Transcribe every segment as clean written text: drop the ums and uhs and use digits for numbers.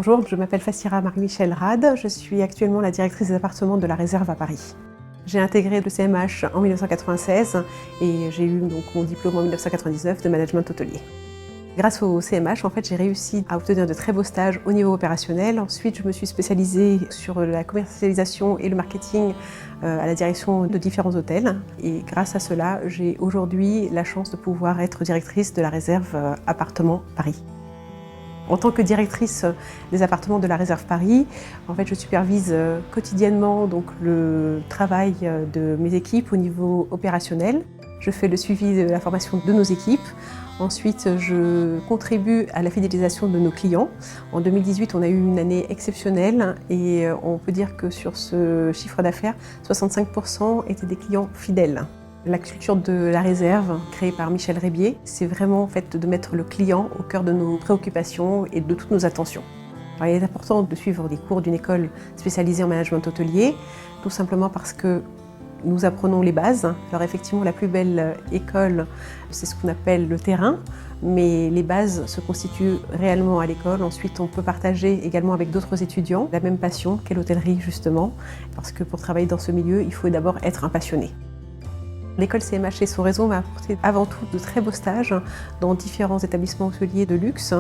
Bonjour, je m'appelle Fassira Marie-Michel Rad, je suis actuellement la directrice des appartements de la Réserve à Paris. J'ai intégré le CMH en 1996 et j'ai eu donc mon diplôme en 1999 de management hôtelier. Grâce au CMH, en fait, j'ai réussi à obtenir de très beaux stages au niveau opérationnel. Ensuite, je me suis spécialisée sur la commercialisation et le marketing à la direction de différents hôtels. Et grâce à cela, j'ai aujourd'hui la chance de pouvoir être directrice de la Réserve Appartements Paris. En tant que directrice des appartements de la Réserve Paris, en fait, je supervise quotidiennement donc, le travail de mes équipes au niveau opérationnel. Je fais le suivi de la formation de nos équipes. Ensuite, je contribue à la fidélisation de nos clients. En 2018, on a eu une année exceptionnelle et on peut dire que sur ce chiffre d'affaires, 65% étaient des clients fidèles. La culture de la réserve, créée par Michel Rébier, c'est vraiment en fait, de mettre le client au cœur de nos préoccupations et de toutes nos attentions. Alors, il est important de suivre des cours d'une école spécialisée en management hôtelier, tout simplement parce que nous apprenons les bases. Alors effectivement, la plus belle école, c'est ce qu'on appelle le terrain, mais les bases se constituent réellement à l'école. Ensuite, on peut partager également avec d'autres étudiants la même passion qu'est l'hôtellerie justement, parce que pour travailler dans ce milieu, il faut d'abord être un passionné. L'école CMH et son réseau m'a apporté avant tout de très beaux stages dans différents établissements hôteliers de luxe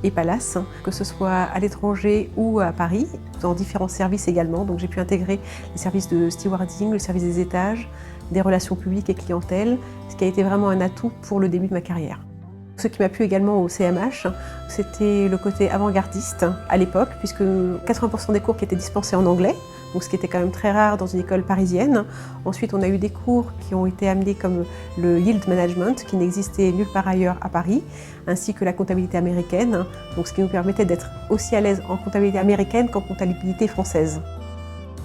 et palaces, que ce soit à l'étranger ou à Paris, dans différents services également. Donc j'ai pu intégrer les services de stewarding, le service des étages, des relations publiques et clientèle, ce qui a été vraiment un atout pour le début de ma carrière. Ce qui m'a plu également au CMH, c'était le côté avant-gardiste à l'époque, puisque 80% des cours qui étaient dispensés en anglais, donc ce qui était quand même très rare dans une école parisienne. Ensuite, on a eu des cours qui ont été amenés comme le Yield Management, qui n'existait nulle part ailleurs à Paris, ainsi que la comptabilité américaine, donc ce qui nous permettait d'être aussi à l'aise en comptabilité américaine qu'en comptabilité française.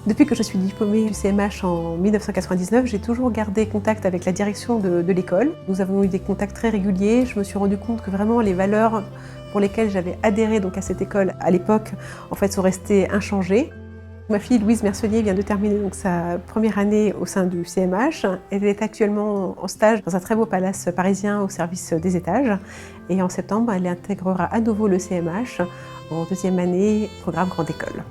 Depuis que je suis diplômée du CMH en 1999, j'ai toujours gardé contact avec la direction de l'école. Nous avons eu des contacts très réguliers. Je me suis rendu compte que vraiment les valeurs pour lesquelles j'avais adhéré donc, à cette école à l'époque en fait, sont restées inchangées. Ma fille Louise Mersonnier vient de terminer donc, sa première année au sein du CMH. Elle est actuellement en stage dans un très beau palace parisien au service des étages. Et en septembre, elle intégrera à nouveau le CMH en deuxième année, programme Grande École.